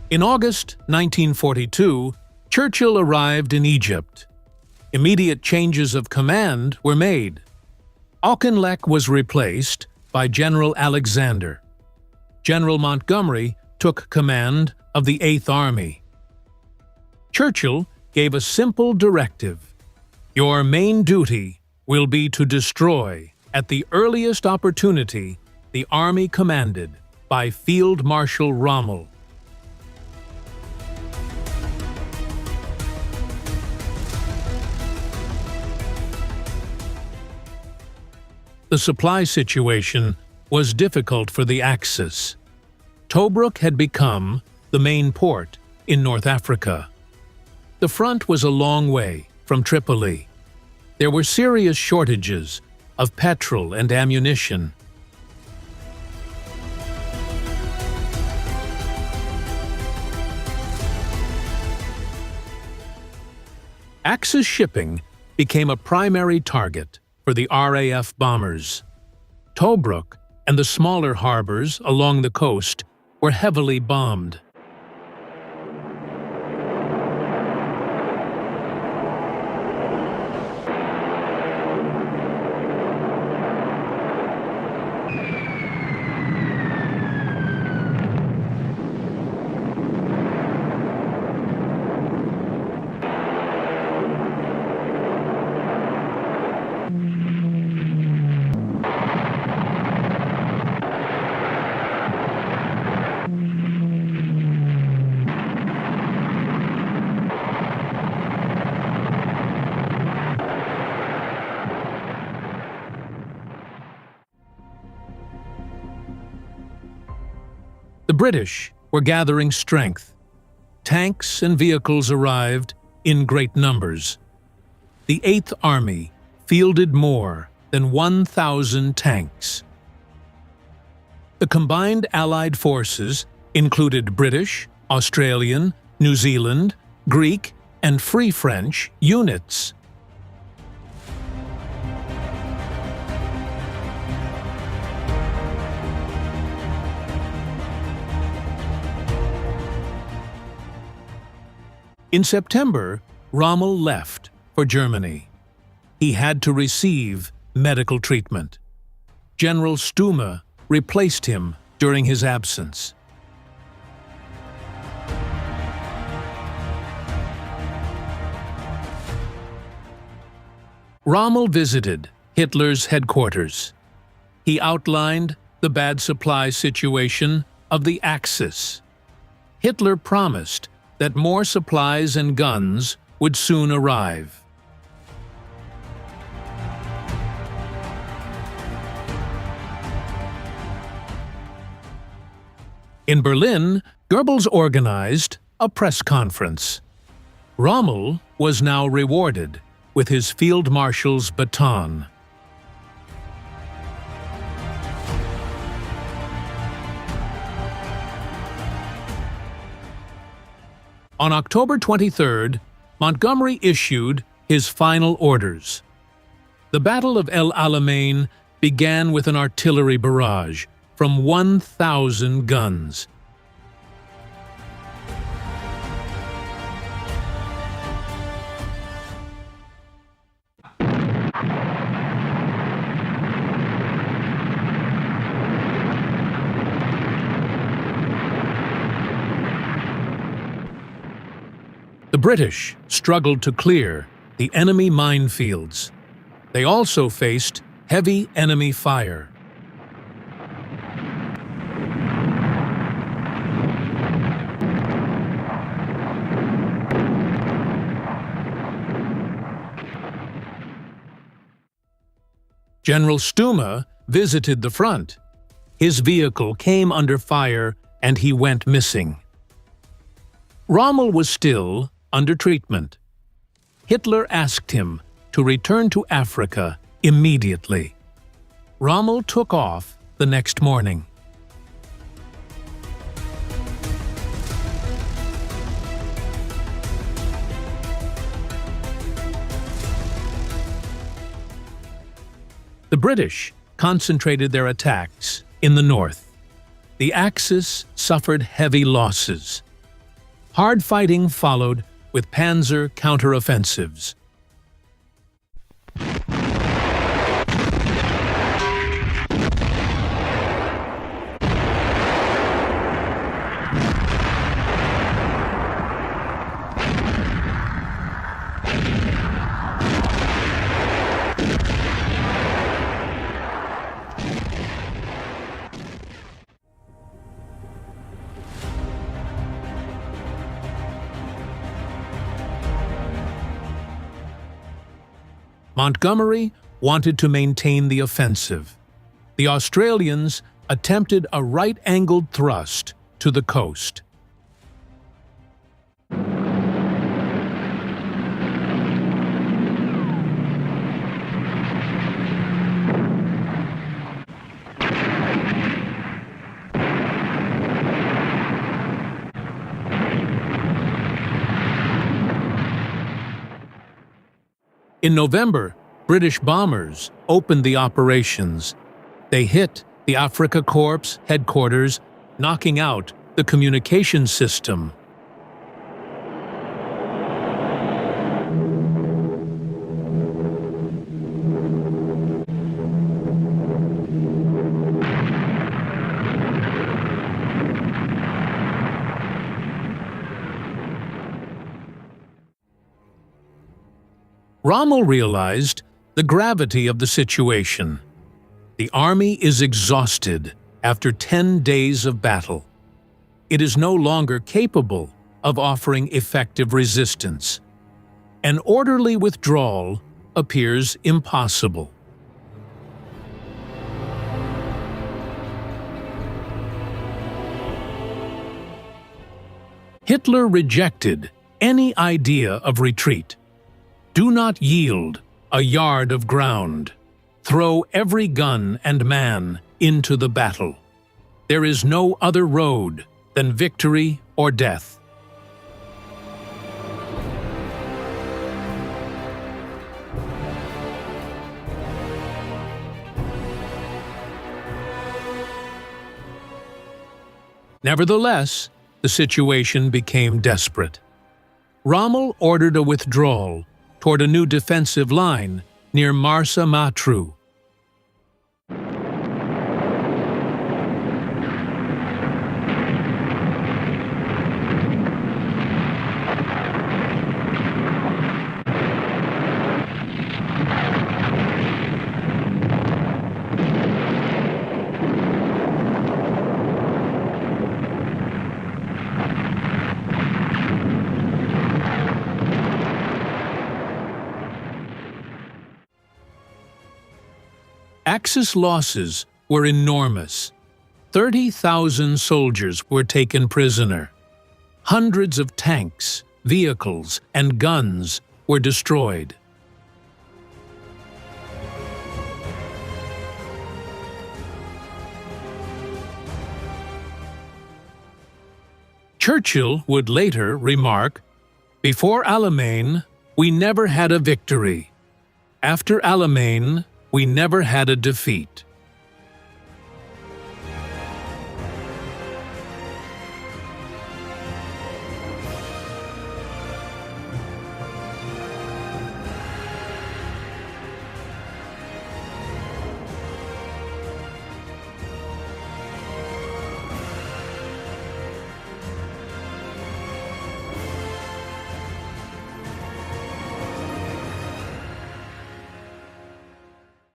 In August 1942, Churchill arrived in Egypt. Immediate changes of command were made. Auchinleck was replaced by General Alexander. General Montgomery took command of the Eighth Army. Churchill gave a simple directive: "Your main duty will be to destroy, at the earliest opportunity, the army commanded by Field Marshal Rommel." The supply situation was difficult for the Axis. Tobruk had become the main port in North Africa. The front was a long way from Tripoli. There were serious shortages of petrol and ammunition. Axis shipping became a primary target for the RAF bombers. Tobruk and the smaller harbors along the coast were heavily bombed. The British were gathering strength. Tanks and vehicles arrived in great numbers. The Eighth Army fielded more than 1,000 tanks. The combined Allied forces included British, Australian, New Zealand, Greek, and Free French units. In September, Rommel left for Germany. He had to receive medical treatment. General Stumme replaced him during his absence. Rommel visited Hitler's headquarters. He outlined the bad supply situation of the Axis. Hitler promised that more supplies and guns would soon arrive. In Berlin, Goebbels organized a press conference. Rommel was now rewarded with his field marshal's baton. On October 23rd, Montgomery issued his final orders. The Battle of El Alamein began with an artillery barrage from 1,000 guns. The British struggled to clear the enemy minefields. They also faced heavy enemy fire. General Stumme visited the front. His vehicle came under fire and he went missing. Rommel was still under treatment. Hitler asked him to return to Africa immediately. Rommel took off the next morning. The British concentrated their attacks in the north. The Axis suffered heavy losses. Hard fighting followed with panzer counteroffensives. Montgomery wanted to maintain the offensive. The Australians attempted a right-angled thrust to the coast. In November, British bombers opened the operations. They hit the Afrika Korps headquarters, knocking out the communications system. Rommel realized the gravity of the situation. The army is exhausted after 10 days of battle. It is no longer capable of offering effective resistance. An orderly withdrawal appears impossible. Hitler rejected any idea of retreat. Do not yield a yard of ground. Throw every gun and man into the battle. There is no other road than victory or death. Nevertheless, the situation became desperate. Rommel ordered a withdrawal toward a new defensive line near Marsa Matruh. Axis losses were enormous. 30,000 soldiers were taken prisoner. Hundreds of tanks, vehicles, and guns were destroyed. Churchill would later remark, "Before Alamein, we never had a victory. After Alamein, we never had a defeat."